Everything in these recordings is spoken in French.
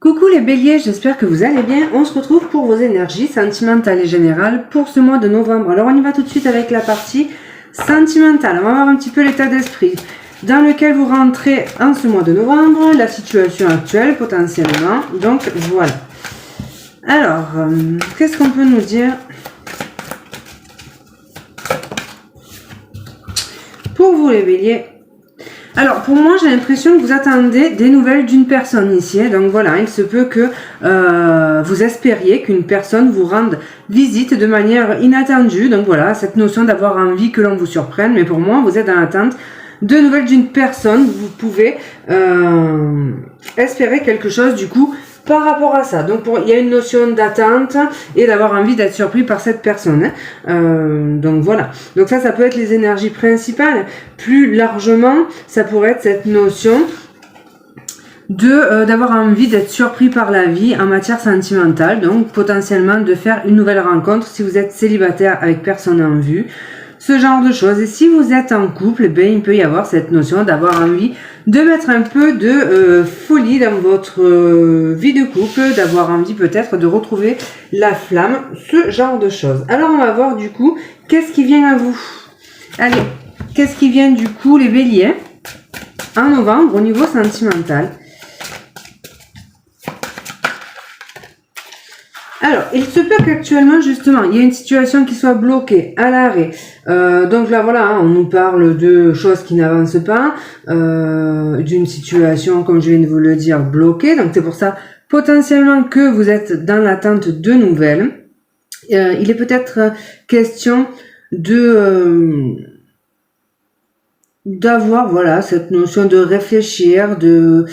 Coucou les béliers, j'espère que vous allez bien. On se retrouve pour vos énergies sentimentales et générales pour ce mois de novembre. Alors on y va tout de suite avec la partie sentimentale. On va voir un petit peu l'état d'esprit dans lequel vous rentrez en ce mois de novembre, la situation actuelle potentiellement. Donc voilà. Alors, qu'est-ce qu'on peut nous dire pour vous les béliers? Alors, pour moi, j'ai l'impression que vous attendez des nouvelles d'une personne ici. Donc voilà, il se peut que vous espériez qu'une personne vous rende visite de manière inattendue. Donc voilà, cette notion d'avoir envie que l'on vous surprenne. Mais pour moi, vous êtes dans l'attente de nouvelles d'une personne. Vous pouvez espérer quelque chose du coup par rapport à ça. Donc il y a une notion d'attente et d'avoir envie d'être surpris par cette personne. Donc voilà. Donc ça peut être les énergies principales. Plus largement, ça pourrait être cette notion de d'avoir envie d'être surpris par la vie en matière sentimentale. Donc potentiellement de faire une nouvelle rencontre si vous êtes célibataire avec personne en vue. Ce genre de choses. Et si vous êtes en couple, ben, il peut y avoir cette notion d'avoir envie de mettre un peu de folie dans votre vie de couple, d'avoir envie peut-être de retrouver la flamme, ce genre de choses. Alors on va voir du coup, qu'est-ce qui vient à vous? Allez, qu'est-ce qui vient du coup les béliers en novembre au niveau sentimental? Alors, il se peut qu'actuellement, justement, il y ait une situation qui soit bloquée, à l'arrêt. Donc là, voilà, on nous parle de choses qui n'avancent pas, d'une situation, comme je viens de vous le dire, bloquée. Donc c'est pour ça, potentiellement, que vous êtes dans l'attente de nouvelles. Il est peut-être question de d'avoir, voilà, cette notion de réfléchir, de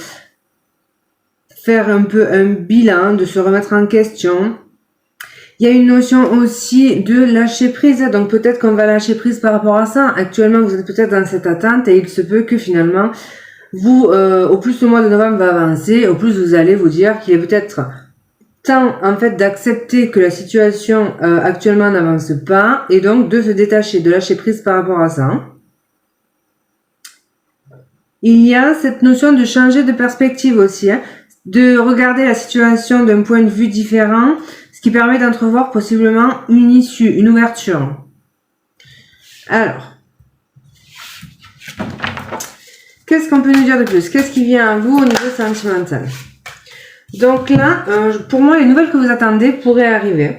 faire un peu un bilan, de se remettre en question. Il y a une notion aussi de lâcher prise, donc peut-être qu'on va lâcher prise par rapport à ça. Actuellement, vous êtes peut-être dans cette attente et il se peut que finalement, vous, au plus le mois de novembre va avancer, au plus vous allez vous dire qu'il est peut-être temps en fait d'accepter que la situation actuellement n'avance pas et donc de se détacher, de lâcher prise par rapport à ça. Il y a cette notion de changer de perspective aussi, de regarder la situation d'un point de vue différent, ce qui permet d'entrevoir possiblement une issue, une ouverture. Alors, qu'est-ce qu'on peut nous dire de plus? Qu'est-ce qui vient à vous au niveau sentimental? Donc là, pour moi, les nouvelles que vous attendez pourraient arriver.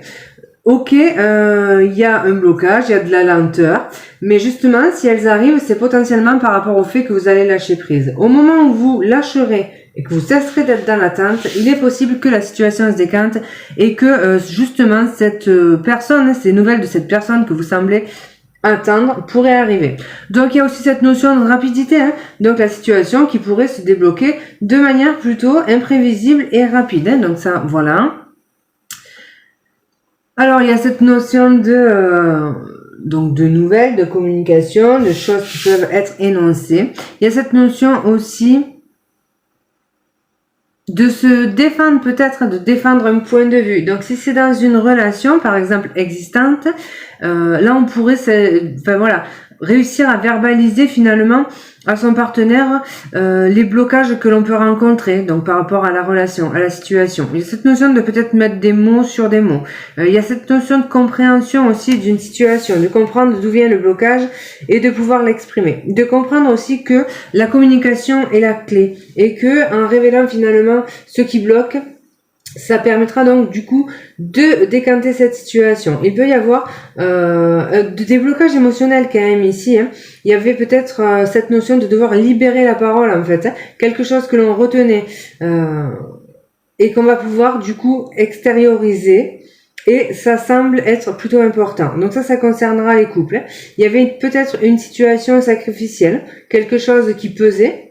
Ok, il y a un blocage, il y a de la lenteur, mais justement, si elles arrivent, c'est potentiellement par rapport au fait que vous allez lâcher prise. Au moment où vous lâcherez et que vous cesserez d'être dans l'attente, il est possible que la situation se décante et que justement cette personne, ces nouvelles de cette personne que vous semblez attendre pourraient arriver. Donc il y a aussi cette notion de rapidité, donc la situation qui pourrait se débloquer de manière plutôt imprévisible et rapide. Donc ça, voilà. Alors il y a cette notion de donc de nouvelles, de communication, de choses qui peuvent être énoncées. Il y a cette notion aussi de se défendre, peut-être de défendre un point de vue. Donc si c'est dans une relation par exemple existante, là on pourrait réussir à verbaliser finalement à son partenaire les blocages que l'on peut rencontrer, donc par rapport à la relation, à la situation. Il y a cette notion de peut-être mettre des mots sur des mots. Il y a cette notion de compréhension aussi d'une situation, de comprendre d'où vient le blocage et de pouvoir l'exprimer. De comprendre aussi que la communication est la clé et que en révélant finalement ce qui bloque, ça permettra donc du coup de décanter cette situation. Il peut y avoir des blocages émotionnels quand même ici. Il y avait peut-être cette notion de devoir libérer la parole en fait. Quelque chose que l'on retenait et qu'on va pouvoir du coup extérioriser. Et ça semble être plutôt important. Donc ça concernera les couples. Il y avait peut-être une situation sacrificielle, quelque chose qui pesait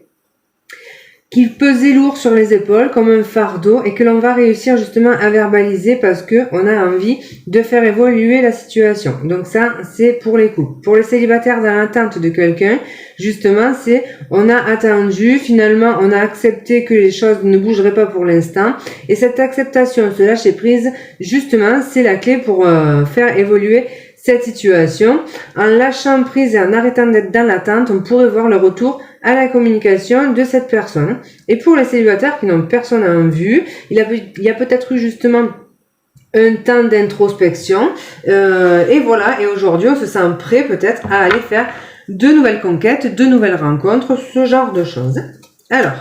lourd sur les épaules comme un fardeau et que l'on va réussir justement à verbaliser parce que on a envie de faire évoluer la situation. Donc ça, c'est pour les couples. Pour les célibataires dans l'attente de quelqu'un, justement, c'est on a attendu, finalement, on a accepté que les choses ne bougeraient pas pour l'instant et cette acceptation, ce lâcher prise, justement, c'est la clé pour faire évoluer cette situation. En lâchant prise et en arrêtant d'être dans l'attente, on pourrait voir le retour à la communication de cette personne. Et pour les célibataires qui n'ont personne en vue, il y a peut-être eu justement un temps d'introspection, et voilà, et aujourd'hui on se sent prêt peut-être à aller faire de nouvelles conquêtes, de nouvelles rencontres, ce genre de choses. Alors,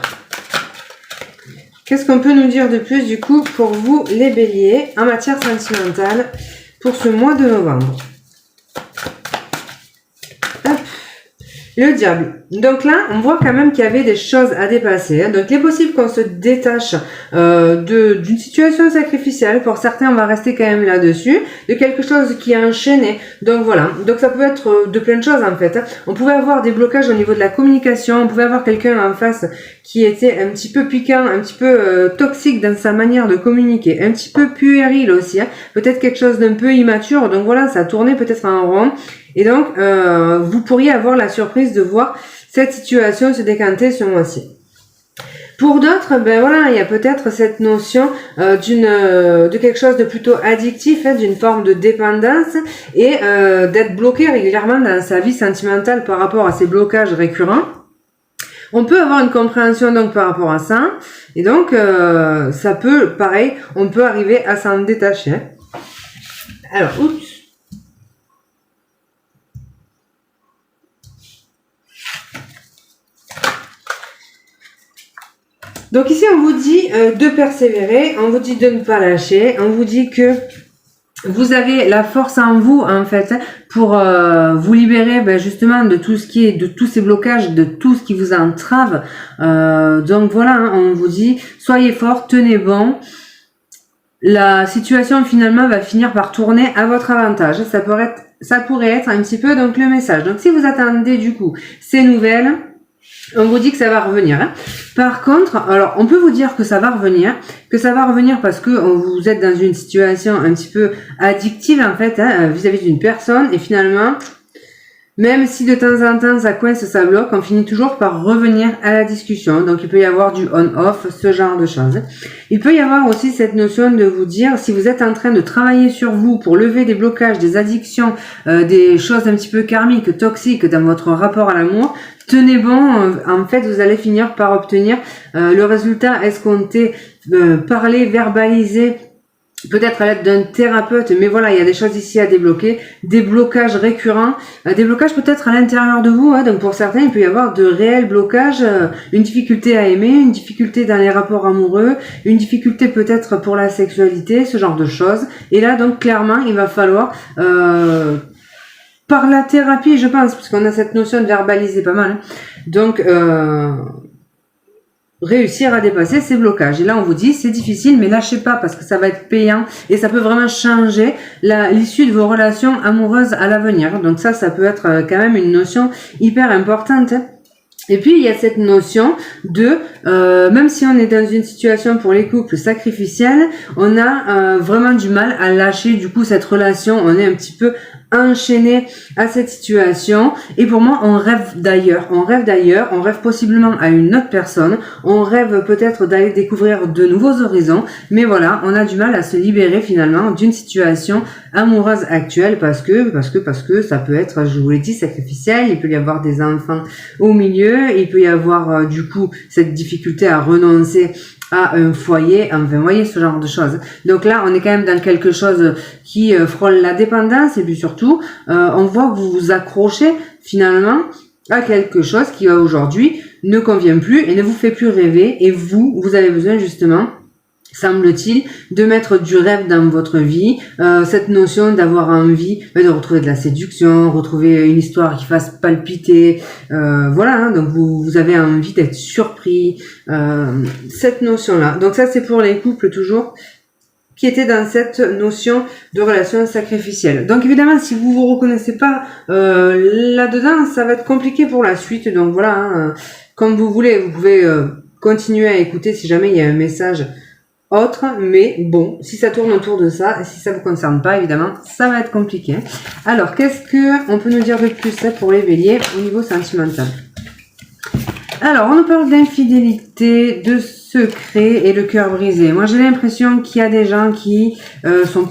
qu'est-ce qu'on peut nous dire de plus du coup pour vous les béliers en matière sentimentale pour ce mois de novembre? Hop. Le diable. Donc là, on voit quand même qu'il y avait des choses à dépasser. Hein. Donc il est possible qu'on se détache d'une situation sacrificielle. Pour certains, on va rester quand même là-dessus. De quelque chose qui est enchaîné. Donc voilà. Donc ça peut être de plein de choses en fait. Hein. On pouvait avoir des blocages au niveau de la communication. On pouvait avoir quelqu'un en face qui était un petit peu piquant, un petit peu toxique dans sa manière de communiquer. Un petit peu puéril aussi. Hein. Peut-être quelque chose d'un peu immature. Donc voilà, ça tournait peut-être en rond. Et donc, vous pourriez avoir la surprise de voir cette situation se décanter ce mois-ci. Pour d'autres, ben voilà, il y a peut-être cette notion de quelque chose de plutôt addictif, hein, d'une forme de dépendance et d'être bloqué régulièrement dans sa vie sentimentale par rapport à ces blocages récurrents. On peut avoir une compréhension donc par rapport à ça. Et donc, ça peut, pareil, on peut arriver à s'en détacher. Alors, oups. Donc ici, on vous dit de persévérer, on vous dit de ne pas lâcher, on vous dit que vous avez la force en vous, en fait, pour vous libérer justement de tout ce qui est, de tous ces blocages, de tout ce qui vous entrave. Donc voilà, hein, on vous dit, soyez forts, tenez bon. La situation finalement va finir par tourner à votre avantage. Ça pourrait être un petit peu donc le message. Donc si vous attendez du coup ces nouvelles, on vous dit que ça va revenir. Hein. Par contre, alors on peut vous dire que ça va revenir parce que vous êtes dans une situation un petit peu addictive en fait, hein, vis-à-vis d'une personne et finalement, même si de temps en temps ça coince, ça bloque, on finit toujours par revenir à la discussion. Donc il peut y avoir du on-off, ce genre de choses. Il peut y avoir aussi cette notion de vous dire, si vous êtes en train de travailler sur vous pour lever des blocages, des addictions, des choses un petit peu karmiques, toxiques dans votre rapport à l'amour, tenez bon, en fait vous allez finir par obtenir le résultat escompté, parler, verbaliser, peut-être à l'aide d'un thérapeute, mais voilà, il y a des choses ici à débloquer, des blocages récurrents, des blocages peut-être à l'intérieur de vous, hein, donc pour certains il peut y avoir de réels blocages, une difficulté à aimer, une difficulté dans les rapports amoureux, une difficulté peut-être pour la sexualité, ce genre de choses, et là donc clairement il va falloir par la thérapie je pense, parce qu'on a cette notion de verbaliser pas mal, hein, donc réussir à dépasser ces blocages. Et là, on vous dit, c'est difficile, mais lâchez pas parce que ça va être payant et ça peut vraiment changer l'issue de vos relations amoureuses à l'avenir. Donc ça peut être quand même une notion hyper importante. Et puis, il y a cette notion de, même si on est dans une situation pour les couples sacrificielle, on a vraiment du mal à lâcher du coup cette relation. On est un petit peu enchaîné à cette situation et pour moi on rêve d'ailleurs, on rêve possiblement à une autre personne, on rêve peut-être d'aller découvrir de nouveaux horizons, mais voilà, on a du mal à se libérer finalement d'une situation amoureuse actuelle parce que ça peut être, je vous l'ai dit, sacrificiel, il peut y avoir des enfants au milieu, il peut y avoir du coup cette difficulté à renoncer à un foyer, enfin, vous voyez, ce genre de choses. Donc là, on est quand même dans quelque chose qui frôle la dépendance et puis surtout, on voit que vous vous accrochez finalement à quelque chose qui aujourd'hui ne convient plus et ne vous fait plus rêver et vous avez besoin justement, semble-t-il, de mettre du rêve dans votre vie, cette notion d'avoir envie de retrouver de la séduction, retrouver une histoire qui fasse palpiter, voilà, hein, donc vous avez envie d'être surpris, cette notion-là. Donc ça c'est pour les couples toujours qui étaient dans cette notion de relation sacrificielle. Donc évidemment, si vous vous reconnaissez pas là-dedans, ça va être compliqué pour la suite. Donc voilà, hein, comme vous voulez, vous pouvez continuer à écouter si jamais il y a un message autre, mais bon, si ça tourne autour de ça, et si ça vous concerne pas, évidemment, ça va être compliqué. Alors, qu'est-ce que on peut nous dire de plus pour les béliers au niveau sentimental? Alors, on nous parle d'infidélité, de secret et le cœur brisé. Moi, j'ai l'impression qu'il y a des gens qui sont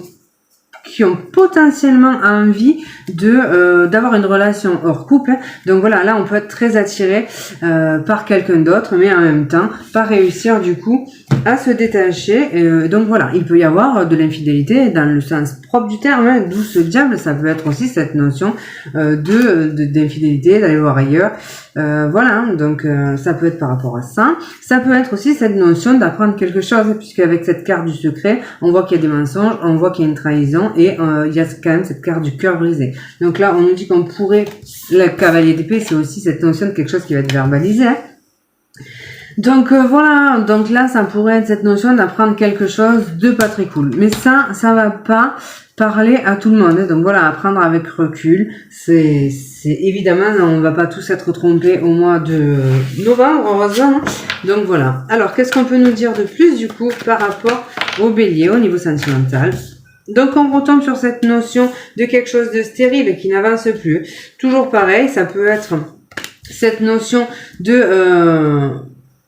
qui ont potentiellement envie de d'avoir une relation hors couple. Donc voilà, là on peut être très attiré par quelqu'un d'autre, mais en même temps pas réussir du coup à se détacher. Donc voilà, il peut y avoir de l'infidélité dans le sens propre du terme, hein, d'où ce diable. Ça peut être aussi cette notion d'infidélité, d'aller voir ailleurs. Voilà, donc ça peut être par rapport à ça. Ça peut être aussi cette notion d'apprendre quelque chose, puisqu'avec cette carte du secret, on voit qu'il y a des mensonges, on voit qu'il y a une trahison, et il y a quand même cette carte du cœur brisé. Donc là, on nous dit qu'on pourrait, le cavalier d'épée, c'est aussi cette notion de quelque chose qui va être verbalisé, hein. Donc voilà, donc là ça pourrait être cette notion d'apprendre quelque chose de pas très cool. Mais ça va pas parler à tout le monde, hein. Donc voilà, apprendre avec recul. C'est évidemment, on va pas tous être trompés au mois de novembre, heureusement. Donc voilà. Alors qu'est-ce qu'on peut nous dire de plus du coup par rapport au bélier au niveau sentimental? Donc on retombe sur cette notion de quelque chose de stérile qui n'avance plus. Toujours pareil, ça peut être cette notion de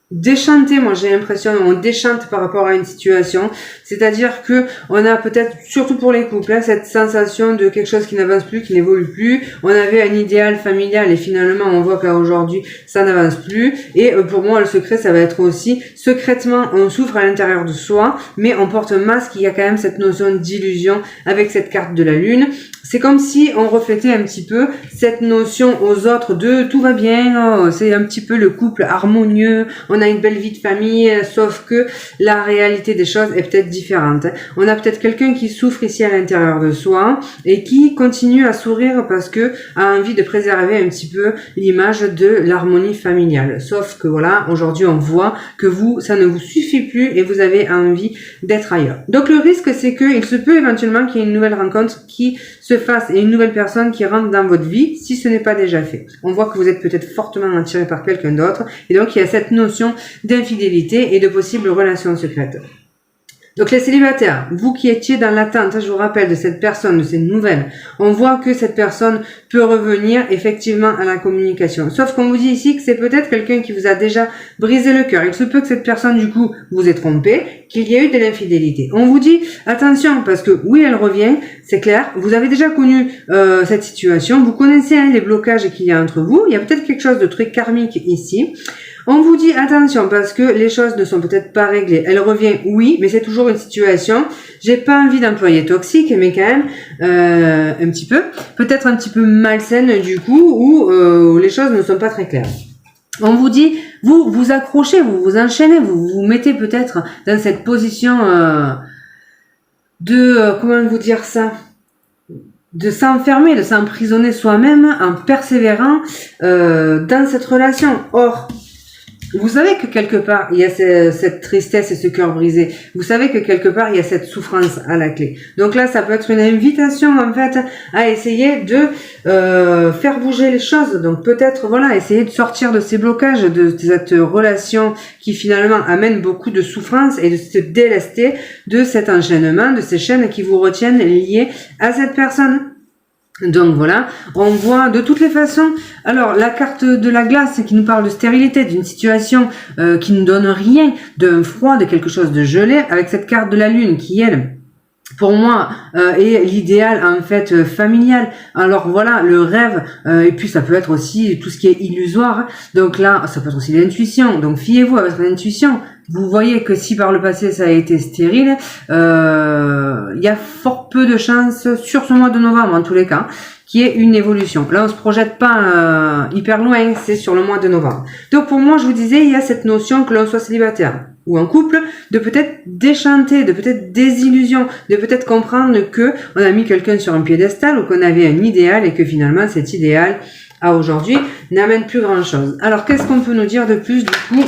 déchanter. Moi j'ai l'impression on déchante par rapport à une situation, c'est-à-dire que on a peut-être, surtout pour les couples, hein, cette sensation de quelque chose qui n'avance plus, qui n'évolue plus. On avait un idéal familial et finalement on voit qu'à aujourd'hui ça n'avance plus. Et pour moi le secret, ça va être aussi secrètement on souffre à l'intérieur de soi, mais on porte un masque. Il y a quand même cette notion d'illusion avec cette carte de la lune. C'est comme si on reflétait un petit peu cette notion aux autres de tout va bien, oh, c'est un petit peu le couple harmonieux, on a une belle vie de famille, sauf que la réalité des choses est peut-être différente. On a peut-être quelqu'un qui souffre ici à l'intérieur de soi et qui continue à sourire parce que a envie de préserver un petit peu l'image de l'harmonie familiale. Sauf que voilà, aujourd'hui on voit que vous, ça ne vous suffit plus et vous avez envie d'être ailleurs. Donc le risque, c'est que il se peut éventuellement qu'il y ait une nouvelle rencontre qui se fasse et une nouvelle personne qui rentre dans votre vie si ce n'est pas déjà fait. On voit que vous êtes peut-être fortement attiré par quelqu'un d'autre et donc il y a cette notion d'infidélité et de possibles relations secrètes. Donc les célibataires, vous qui étiez dans l'attente, je vous rappelle, de cette personne, de cette nouvelle, on voit que cette personne peut revenir effectivement à la communication. Sauf qu'on vous dit ici que c'est peut-être quelqu'un qui vous a déjà brisé le cœur. Il se peut que cette personne du coup vous ait trompé, qu'il y ait eu de l'infidélité. On vous dit attention parce que oui, elle revient, c'est clair, vous avez déjà connu cette situation, vous connaissez les blocages qu'il y a entre vous, il y a peut-être quelque chose de très karmique ici. On vous dit attention parce que les choses ne sont peut-être pas réglées. Elle revient, oui, mais c'est toujours une situation. J'ai pas envie d'employer toxique, mais quand même un petit peu, peut-être un petit peu malsaine du coup, où les choses ne sont pas très claires. On vous dit, vous vous accrochez, vous vous enchaînez, vous vous mettez peut-être dans cette position comment vous dire ça, de s'enfermer, de s'emprisonner soi-même en persévérant dans cette relation. Or, vous savez que quelque part, il y a cette tristesse et ce cœur brisé. Vous savez que quelque part, il y a cette souffrance à la clé. Donc là, ça peut être une invitation, en fait, à essayer de faire bouger les choses. Donc peut-être, voilà, essayer de sortir de ces blocages, de cette relation qui finalement amène beaucoup de souffrance et de se délester de cet enchaînement, de ces chaînes qui vous retiennent liées à cette personne. Donc voilà, on voit de toutes les façons. Alors la carte de la glace qui nous parle de stérilité, d'une situation qui ne donne rien, d'un froid, de quelque chose de gelé, avec cette carte de la lune qui elle, pour moi, est l'idéal en fait familial. Alors voilà, le rêve, et puis ça peut être aussi tout ce qui est illusoire. Donc là, ça peut être aussi l'intuition. Donc fiez-vous à votre intuition. Vous voyez que si par le passé ça a été stérile, il y a fort peu de chances sur ce mois de novembre en tous les cas qu'il y ait une évolution. Là on se projette pas hyper loin, c'est sur le mois de novembre. Donc pour moi je vous disais, il y a cette notion que l'on soit célibataire ou en couple, de peut-être déchanter, de peut-être désillusion, de peut-être comprendre que on a mis quelqu'un sur un piédestal ou qu'on avait un idéal et que finalement cet idéal à aujourd'hui n'amène plus grand chose. Alors qu'est-ce qu'on peut nous dire de plus du coup?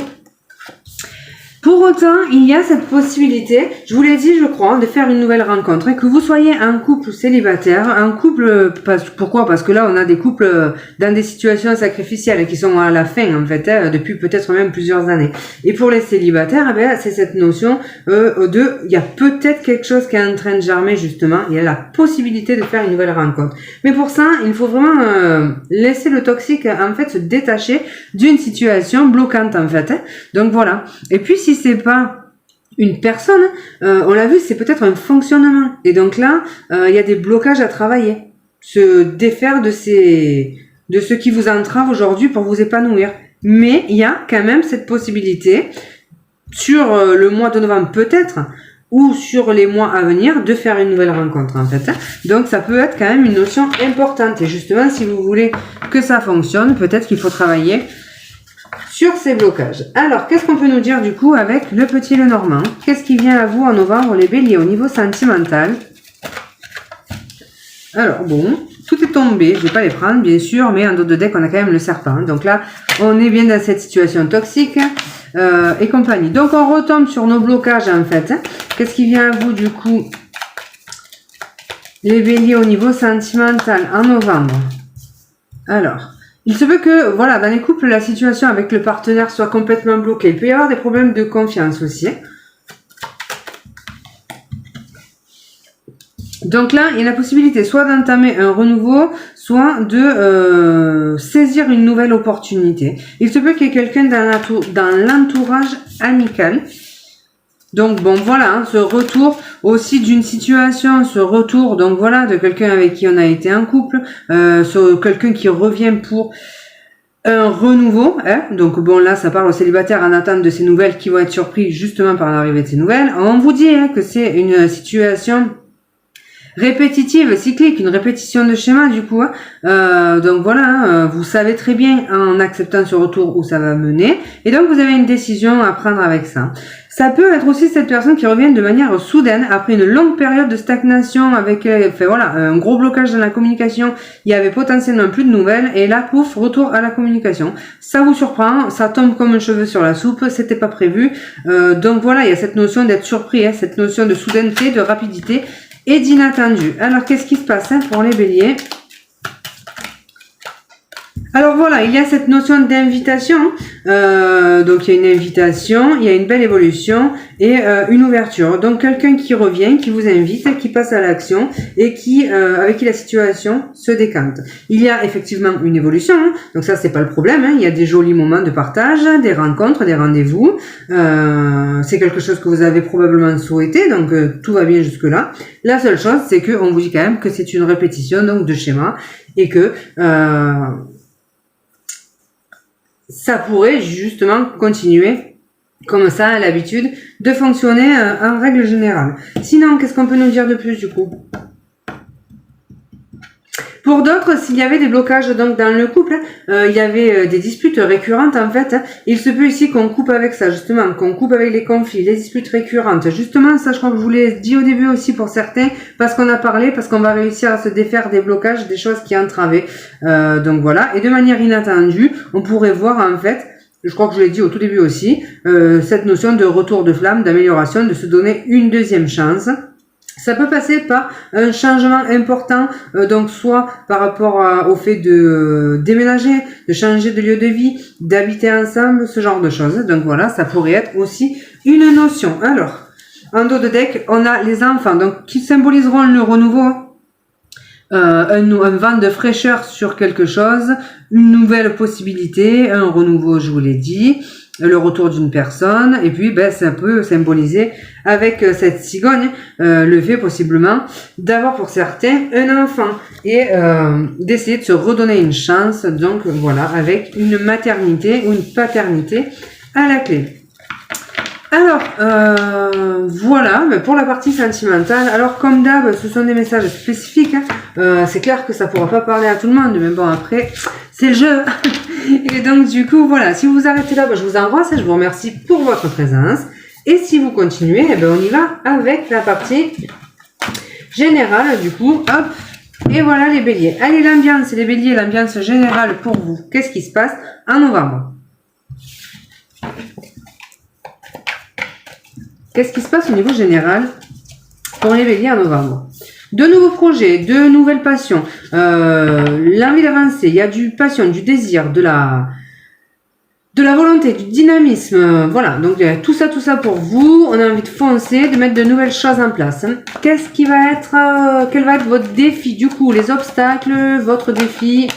Pour autant, il y a cette possibilité, je vous l'ai dit, je crois, de faire une nouvelle rencontre. Et que vous soyez un couple célibataire, un couple, pourquoi? Parce que là, on a des couples dans des situations sacrificielles qui sont à la fin, en fait, depuis peut-être même plusieurs années. Et pour les célibataires, eh bien, c'est cette notion il y a peut-être quelque chose qui est en train de germer, justement. Il y a la possibilité de faire une nouvelle rencontre. Mais pour ça, il faut vraiment laisser le toxique, en fait, se détacher d'une situation bloquante, en fait. Donc voilà. Et puis, si c'est pas une personne, on l'a vu, c'est peut-être un fonctionnement. Et donc là, il y a des blocages à travailler. Se défaire de ce qui vous entrave aujourd'hui pour vous épanouir. Mais il y a quand même cette possibilité, sur le mois de novembre peut-être, ou sur les mois à venir, de faire une nouvelle rencontre en fait. Donc ça peut être quand même une notion importante. Et justement, si vous voulez que ça fonctionne, peut-être qu'il faut travailler sur ces blocages. Alors, qu'est-ce qu'on peut nous dire du coup avec le petit Lenormand? Qu'est-ce qui vient à vous en novembre, les béliers, au niveau sentimental? Alors, bon, tout est tombé. Je vais pas les prendre, bien sûr, mais en dos de deck, on a quand même le serpent. Donc là, on est bien dans cette situation toxique et compagnie. Donc, on retombe sur nos blocages, en fait. Qu'est-ce qui vient à vous, du coup, les béliers, au niveau sentimental, en novembre? Alors... il se peut que, voilà, dans les couples, la situation avec le partenaire soit complètement bloquée. Il peut y avoir des problèmes de confiance aussi. Donc là, il y a la possibilité soit d'entamer un renouveau, soit de saisir une nouvelle opportunité. Il se peut qu'il y ait quelqu'un dans l'entourage amical. Donc bon, voilà, hein, ce retour aussi d'une situation, ce retour, donc voilà, de quelqu'un avec qui on a été en couple, quelqu'un qui revient pour un renouveau, hein. Donc bon, là, ça parle aux célibataires en attente de ces nouvelles qui vont être surpris justement par l'arrivée de ces nouvelles. On vous dit hein, que c'est une situation répétitive, cyclique, une répétition de schéma du coup. Donc voilà, hein, vous savez très bien en acceptant ce retour où ça va mener. Et donc vous avez une décision à prendre avec ça. Ça peut être aussi cette personne qui revient de manière soudaine après une longue période de stagnation avec voilà, un gros blocage dans la communication. Il y avait potentiellement plus de nouvelles et là, pouf, retour à la communication. Ça vous surprend, ça tombe comme un cheveu sur la soupe, c'était pas prévu. Donc voilà, il y a cette notion d'être surpris, hein, cette notion de soudaineté, de rapidité et d'inattendu. Alors, qu'est-ce qui se passe hein, pour les béliers? Alors voilà, il y a cette notion d'invitation. Donc il y a une invitation, il y a une belle évolution et une ouverture. Donc quelqu'un qui revient, qui vous invite, qui passe à l'action et qui avec qui la situation se décante. Il y a effectivement une évolution. Hein. Donc ça c'est pas le problème. Hein. Il y a des jolis moments de partage, des rencontres, des rendez-vous. C'est quelque chose que vous avez probablement souhaité. Donc tout va bien jusque là. La seule chose c'est que on vous dit quand même que c'est une répétition donc de schéma et que ça pourrait justement continuer comme ça à l'habitude de fonctionner en règle générale. Sinon, qu'est-ce qu'on peut nous dire de plus du coup? Pour d'autres, s'il y avait des blocages donc dans le couple, il y avait des disputes récurrentes en fait. Il se peut ici qu'on coupe avec ça justement, qu'on coupe avec les conflits, les disputes récurrentes. Justement, ça je crois que je vous l'ai dit au début aussi pour certains, parce qu'on a parlé, parce qu'on va réussir à se défaire des blocages, des choses qui entravaient. Donc voilà, et de manière inattendue, on pourrait voir en fait, je crois que je l'ai dit au tout début aussi, cette notion de retour de flamme, d'amélioration, de se donner une deuxième chance. Ça peut passer par un changement important, donc soit par rapport au fait de déménager, de changer de lieu de vie, d'habiter ensemble, ce genre de choses. Donc voilà, ça pourrait être aussi une notion. Alors, en dos de deck, on a les enfants, donc qui symboliseront le renouveau, un vent de fraîcheur sur quelque chose, une nouvelle possibilité, un renouveau, je vous l'ai dit, le retour d'une personne, et puis ça peut symboliser avec cette cigogne le fait possiblement d'avoir pour certains un enfant et d'essayer de se redonner une chance, donc voilà, avec une maternité ou une paternité à la clé. Alors, voilà, pour la partie sentimentale. Alors, comme d'hab, ce sont des messages spécifiques. Hein. C'est clair que ça pourra pas parler à tout le monde, mais bon, après, c'est le jeu. Et donc, du coup, voilà, si vous arrêtez là, je vous embrasse et je vous remercie pour votre présence. Et si vous continuez, on y va avec la partie générale, du coup, hop. Et voilà les béliers. Allez, l'ambiance, les béliers, l'ambiance générale pour vous. Qu'est-ce qui se passe en novembre? Qu'est-ce qui se passe au niveau général pour les béliers en novembre? De nouveaux projets, de nouvelles passions, l'envie d'avancer, il y a du passion, du désir, de la volonté, du dynamisme, voilà. Donc tout ça pour vous, on a envie de foncer, de mettre de nouvelles choses en place. Qu'est-ce qui va être, quel va être votre défi du coup, les obstacles, votre défi?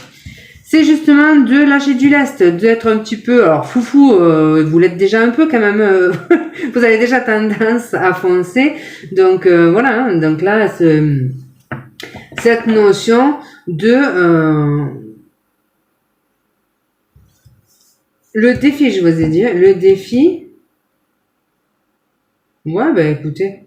c'est justement de lâcher du lest, d'être un petit peu, alors foufou, vous l'êtes déjà un peu quand même, vous avez déjà tendance à foncer, donc voilà, hein. Donc là, cette notion de le défi, je vous ai dit, le défi, ouais, ben écoutez,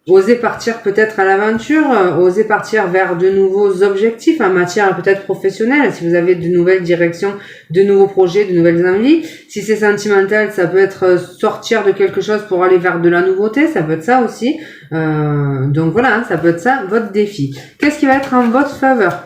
oser partir peut-être à l'aventure, oser partir vers de nouveaux objectifs en matière peut-être professionnelle, si vous avez de nouvelles directions, de nouveaux projets, de nouvelles envies. Si c'est sentimental, ça peut être sortir de quelque chose pour aller vers de la nouveauté, ça peut être ça aussi. Donc voilà, hein, ça peut être ça, votre défi. Qu'est-ce qui va être en votre faveur ?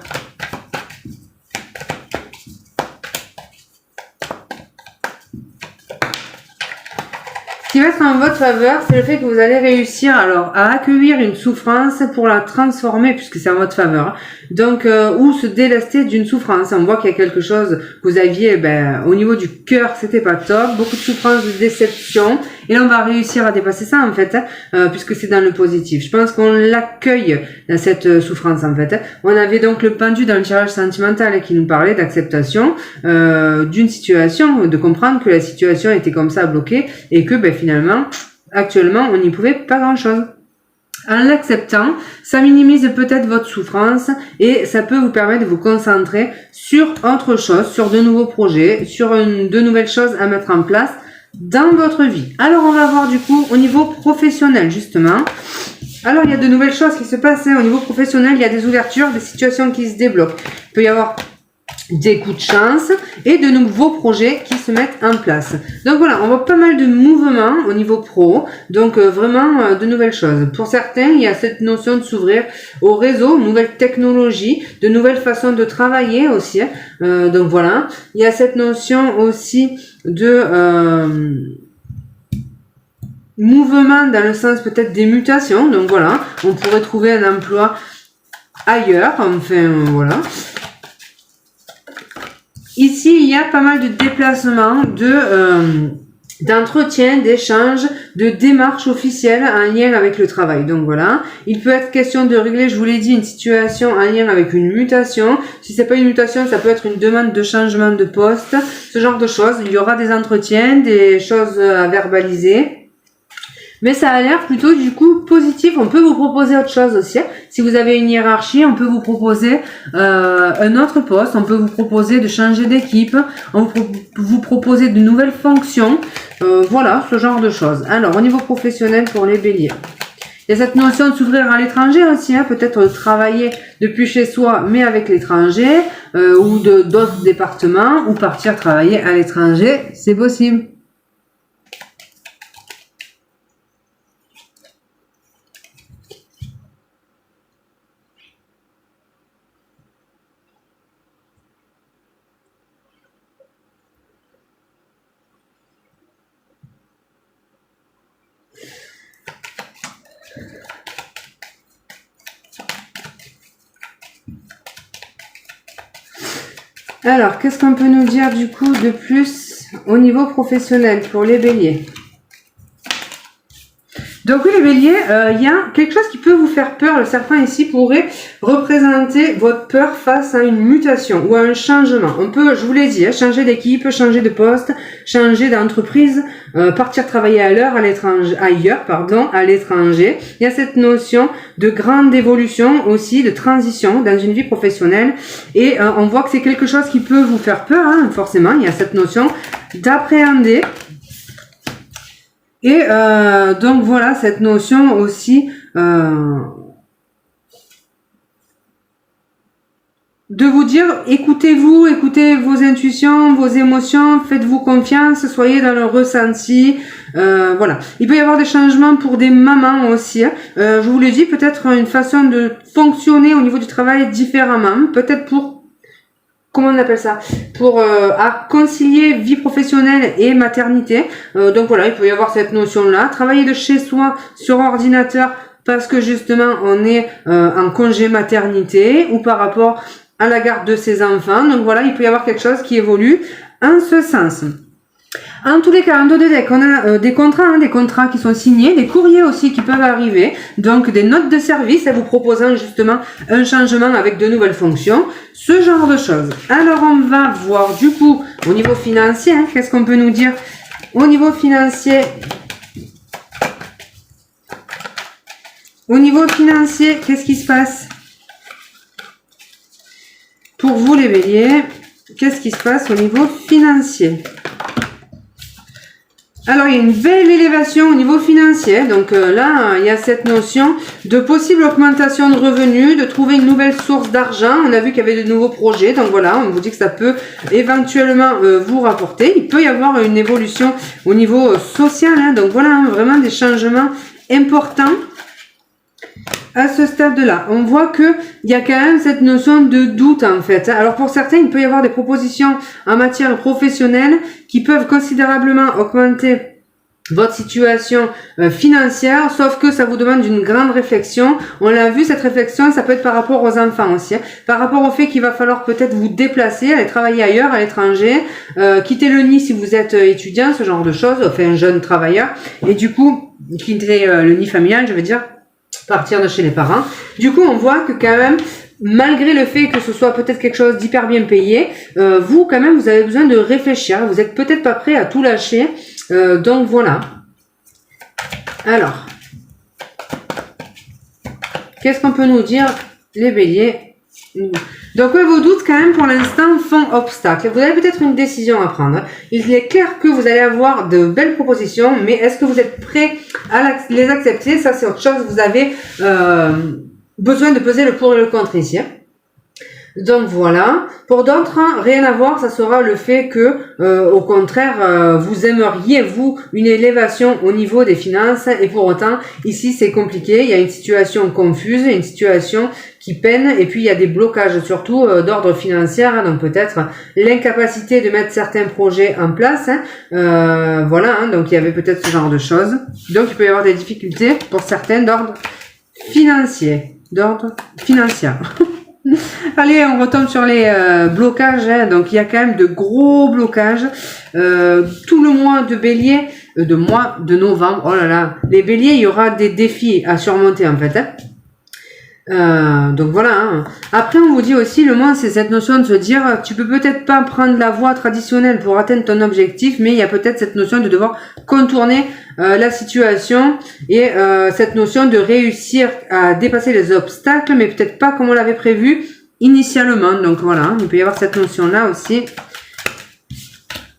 Ce qui va être en votre faveur, c'est le fait que vous allez réussir alors à accueillir une souffrance pour la transformer, puisque c'est en votre faveur. Hein. Donc, ou se délester d'une souffrance. On voit qu'il y a quelque chose que vous aviez, au niveau du cœur, c'était pas top, beaucoup de souffrance, de déception. Et là, on va réussir à dépasser ça, en fait, puisque c'est dans le positif. Je pense qu'on l'accueille dans cette souffrance, en fait. On avait donc le pendu dans le tirage sentimental qui nous parlait d'acceptation d'une situation, de comprendre que la situation était comme ça bloquée et que, finalement, actuellement, on n'y pouvait pas grand-chose. En l'acceptant, ça minimise peut-être votre souffrance et ça peut vous permettre de vous concentrer sur autre chose, sur de nouveaux projets, sur de nouvelles choses à mettre en place dans votre vie. Alors, on va voir du coup au niveau professionnel, justement. Alors, il y a de nouvelles choses qui se passent au niveau professionnel. Il y a des ouvertures, des situations qui se débloquent. Il peut y avoir des coups de chance et de nouveaux projets qui se mettent en place. Donc voilà, on voit pas mal de mouvements au niveau pro, donc vraiment de nouvelles choses. Pour certains, il y a cette notion de s'ouvrir au réseau, nouvelles technologies, de nouvelles façons de travailler aussi. Donc voilà, il y a cette notion aussi de mouvement dans le sens peut-être des mutations. Donc voilà, on pourrait trouver un emploi ailleurs, enfin voilà. Ici, il y a pas mal de déplacements, d'entretien, d'échanges, de démarches officielles en lien avec le travail. Donc voilà, il peut être question de régler, je vous l'ai dit, une situation en lien avec une mutation. Si c'est pas une mutation, ça peut être une demande de changement de poste, ce genre de choses. Il y aura des entretiens, des choses à verbaliser. Mais ça a l'air plutôt du coup positif. On peut vous proposer autre chose aussi. Si vous avez une hiérarchie, on peut vous proposer un autre poste. On peut vous proposer de changer d'équipe. On peut vous proposer de nouvelles fonctions. Voilà, ce genre de choses. Alors, au niveau professionnel pour les béliers. Il y a cette notion de s'ouvrir à l'étranger aussi, peut-être travailler depuis chez soi, mais avec l'étranger, ou d'autres départements, ou partir travailler à l'étranger, c'est possible. Alors, qu'est-ce qu'on peut nous dire du coup de plus au niveau professionnel pour les béliers ? Donc oui, les béliers, il y a quelque chose qui peut vous faire peur. Le serpent ici pourrait représenter votre peur face à une mutation ou à un changement. On peut, je vous l'ai dit, changer d'équipe, changer de poste, changer d'entreprise, partir travailler ailleurs, à l'étranger. Il y a cette notion de grande évolution aussi, de transition dans une vie professionnelle. Et on voit que c'est quelque chose qui peut vous faire peur, forcément. Il y a cette notion d'appréhender. Et donc voilà, cette notion aussi de vous dire, écoutez-vous, écoutez vos intuitions, vos émotions, faites-vous confiance, soyez dans le ressenti. Voilà. Il peut y avoir des changements pour des mamans aussi. Je vous l'ai dit, peut-être une façon de fonctionner au niveau du travail différemment. Peut-être pour, comment on appelle ça, pour à concilier vie professionnelle et maternité. Donc voilà, il peut y avoir cette notion-là. Travailler de chez soi sur ordinateur parce que justement on est en congé maternité ou par rapport à la garde de ses enfants. Donc voilà, il peut y avoir quelque chose qui évolue en ce sens. En tous les cas, en dos de deck, on a des contrats qui sont signés, des courriers aussi qui peuvent arriver, donc des notes de service vous proposant justement un changement avec de nouvelles fonctions, ce genre de choses. Alors on va voir du coup au niveau financier, qu'est-ce qu'on peut nous dire au niveau financier? Au niveau financier, qu'est-ce qui se passe pour vous les béliers? Qu'est-ce qui se passe au niveau financier? Alors, il y a une belle élévation au niveau financier. Donc là, il y a cette notion de possible augmentation de revenus, de trouver une nouvelle source d'argent. On a vu qu'il y avait de nouveaux projets. Donc voilà, on vous dit que ça peut éventuellement vous rapporter. Il peut y avoir une évolution au niveau social. Donc voilà, vraiment des changements importants. À ce stade-là, on voit que il y a quand même cette notion de doute en fait. Alors pour certains, il peut y avoir des propositions en matière professionnelle qui peuvent considérablement augmenter votre situation financière, sauf que ça vous demande une grande réflexion. On l'a vu, cette réflexion, ça peut être par rapport aux enfants aussi, par rapport au fait qu'il va falloir peut-être vous déplacer, aller travailler ailleurs, à l'étranger, quitter le nid si vous êtes étudiant, ce genre de choses, enfin un jeune travailleur, et du coup, quitter le nid familial, je veux dire, partir de chez les parents. Du coup, on voit que quand même, malgré le fait que ce soit peut-être quelque chose d'hyper bien payé, vous, quand même, vous avez besoin de réfléchir. Vous êtes peut-être pas prêt à tout lâcher. Donc, voilà. Alors, qu'est-ce qu'on peut nous dire, les béliers? Donc, ouais, vos doutes, quand même, pour l'instant, font obstacle. Vous avez peut-être une décision à prendre. Il est clair que vous allez avoir de belles propositions, mais est-ce que vous êtes prêt à les accepter? Ça, c'est autre chose. Vous avez besoin de peser le pour et le contre ici. Donc voilà. Pour d'autres, rien à voir, ça sera le fait que, au contraire, vous aimeriez, vous, une élévation au niveau des finances, et pour autant, ici, c'est compliqué. Il y a une situation confuse, une situation qui peine, et puis il y a des blocages, surtout d'ordre financier, donc peut-être l'incapacité de mettre certains projets en place. Voilà, donc il y avait peut-être ce genre de choses. Donc il peut y avoir des difficultés pour certains d'ordre financier. Allez, on retombe sur les blocages. Donc, il y a quand même de gros blocages. Tout le mois de bélier, de novembre, oh là là, les béliers, il y aura des défis à surmonter en fait. Donc voilà. Après, on vous dit aussi, le mois, c'est cette notion de se dire, tu peux peut-être pas prendre la voie traditionnelle pour atteindre ton objectif, mais il y a peut-être cette notion de devoir contourner la situation et cette notion de réussir à dépasser les obstacles, mais peut-être pas comme on l'avait prévu initialement. Donc voilà, il peut y avoir cette notion-là aussi.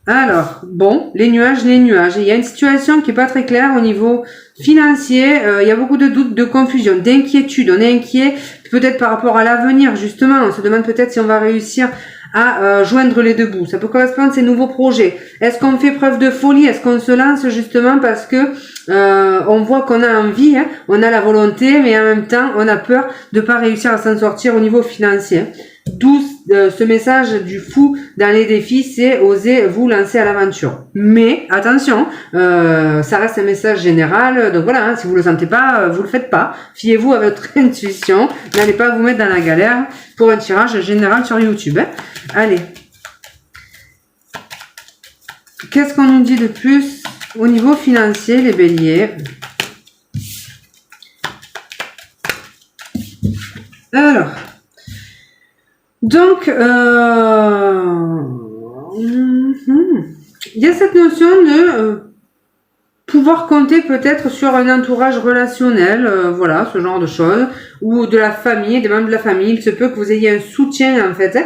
Alors, bon, les nuages. Il y a une situation qui est pas très claire au niveau financier. Il y a beaucoup de doutes, de confusion, d'inquiétude. On est inquiet peut-être par rapport à l'avenir, justement. On se demande peut-être si on va réussir à joindre les deux bouts. Ça peut correspondre à ces nouveaux projets. Est-ce qu'on fait preuve de folie? Est-ce qu'on se lance justement parce que on voit qu'on a envie, on a la volonté, mais en même temps, on a peur de pas réussir à s'en sortir au niveau financier. D'où ce message du fou dans les défis, c'est oser vous lancer à l'aventure. Mais attention, ça reste un message général, donc voilà, si vous le sentez pas, vous le faites pas. Fiez-vous à votre intuition, n'allez pas vous mettre dans la galère pour un tirage général sur YouTube. Allez. Qu'est-ce qu'on nous dit de plus au niveau financier, les béliers? Alors. Donc, il y a cette notion de pouvoir compter peut-être sur un entourage relationnel, voilà, ce genre de choses, ou de la famille, des membres de la famille. Il se peut que vous ayez un soutien en fait,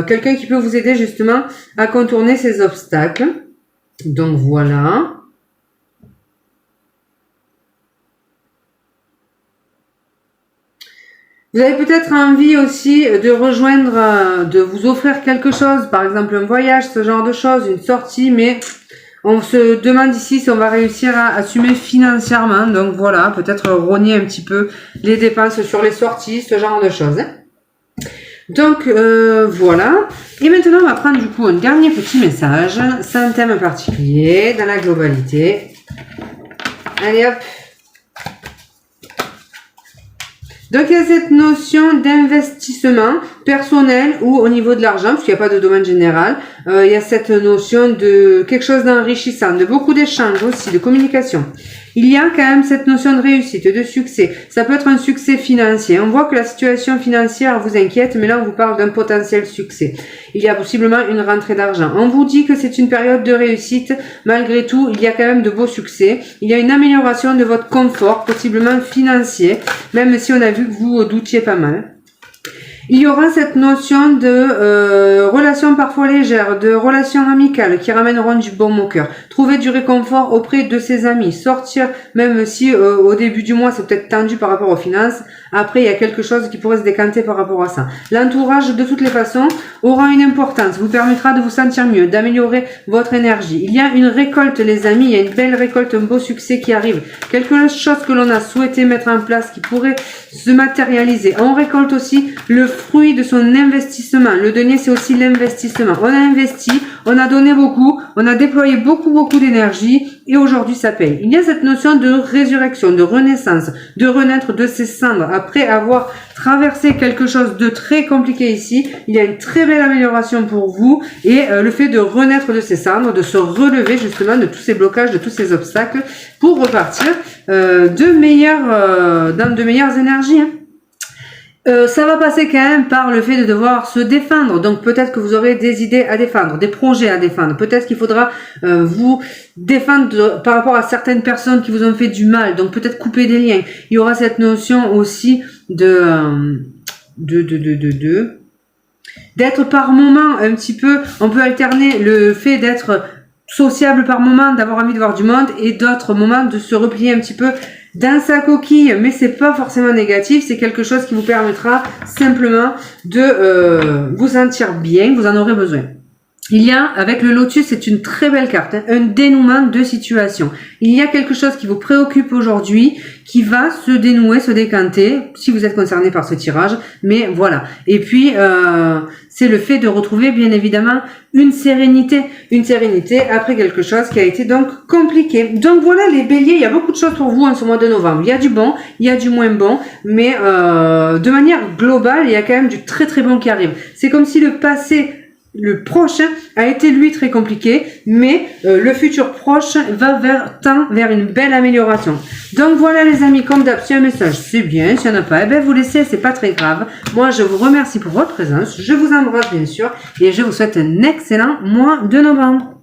quelqu'un qui peut vous aider justement à contourner ces obstacles. Donc voilà. Vous avez peut-être envie aussi de rejoindre, de vous offrir quelque chose, par exemple un voyage, ce genre de choses, une sortie, mais on se demande ici si on va réussir à assumer financièrement. Donc voilà, peut-être rogner un petit peu les dépenses sur les sorties, ce genre de choses. Donc voilà. Et maintenant, on va prendre du coup un dernier petit message, sans thème particulier, dans la globalité. Allez hop. Donc il y a cette notion d'investissement personnel ou au niveau de l'argent, parce qu'il n'y a pas de domaine général. Il y a cette notion de quelque chose d'enrichissant, de beaucoup d'échanges aussi, de communication. Il y a quand même cette notion de réussite, de succès. Ça peut être un succès financier. On voit que la situation financière vous inquiète, mais là on vous parle d'un potentiel succès. Il y a possiblement une rentrée d'argent. On vous dit que c'est une période de réussite. Malgré tout, il y a quand même de beaux succès. Il y a une amélioration de votre confort, possiblement financier, même si on a vu que vous doutiez pas mal. Il y aura cette notion de relations parfois légères, de relations amicales qui ramèneront du baume au cœur. Trouver du réconfort auprès de ses amis. Sortir, même si au début du mois c'est peut-être tendu par rapport aux finances. Après, il y a quelque chose qui pourrait se décanter par rapport à ça. L'entourage, de toutes les façons, aura une importance. Vous permettra de vous sentir mieux, d'améliorer votre énergie. Il y a une récolte, les amis. Il y a une belle récolte, un beau succès qui arrive. Quelque chose que l'on a souhaité mettre en place qui pourrait se matérialiser. On récolte aussi le fruit de son investissement. Le denier, c'est aussi l'investissement. On a investi, on a donné beaucoup, on a déployé beaucoup d'énergie et aujourd'hui ça paye. Il y a cette notion de résurrection, de renaissance, de renaître de ses cendres. Après avoir traversé quelque chose de très compliqué ici, il y a une très belle amélioration pour vous et le fait de renaître de ses cendres, de se relever justement de tous ces blocages, de tous ces obstacles pour repartir dans de meilleures énergies. Ça va passer quand même par le fait de devoir se défendre. Donc peut-être que vous aurez des idées à défendre, des projets à défendre. Peut-être qu'il faudra vous défendre par rapport à certaines personnes qui vous ont fait du mal. Donc peut-être couper des liens. Il y aura cette notion aussi d'être par moment un petit peu. On peut alterner le fait d'être sociable par moment, d'avoir envie de voir du monde, et d'autres moments de se replier un petit peu dans sa coquille, mais c'est pas forcément négatif, c'est quelque chose qui vous permettra simplement de vous sentir bien, vous en aurez besoin. Il y a, avec le lotus, c'est une très belle carte, un dénouement de situation. Il y a quelque chose qui vous préoccupe aujourd'hui, qui va se dénouer, se décanter, si vous êtes concerné par ce tirage, mais voilà. Et puis, c'est le fait de retrouver, bien évidemment, une sérénité après quelque chose qui a été donc compliqué. Donc voilà les béliers, il y a beaucoup de choses pour vous en ce mois de novembre. Il y a du bon, il y a du moins bon, mais de manière globale, il y a quand même du très très bon qui arrive. C'est comme si le prochain a été lui très compliqué, mais le futur proche va tend vers une belle amélioration. Donc voilà les amis, comme d'hab, si un message c'est bien, s'il n'y en a pas, eh ben vous laissez, c'est pas très grave. Moi je vous remercie pour votre présence, je vous embrasse bien sûr, et je vous souhaite un excellent mois de novembre.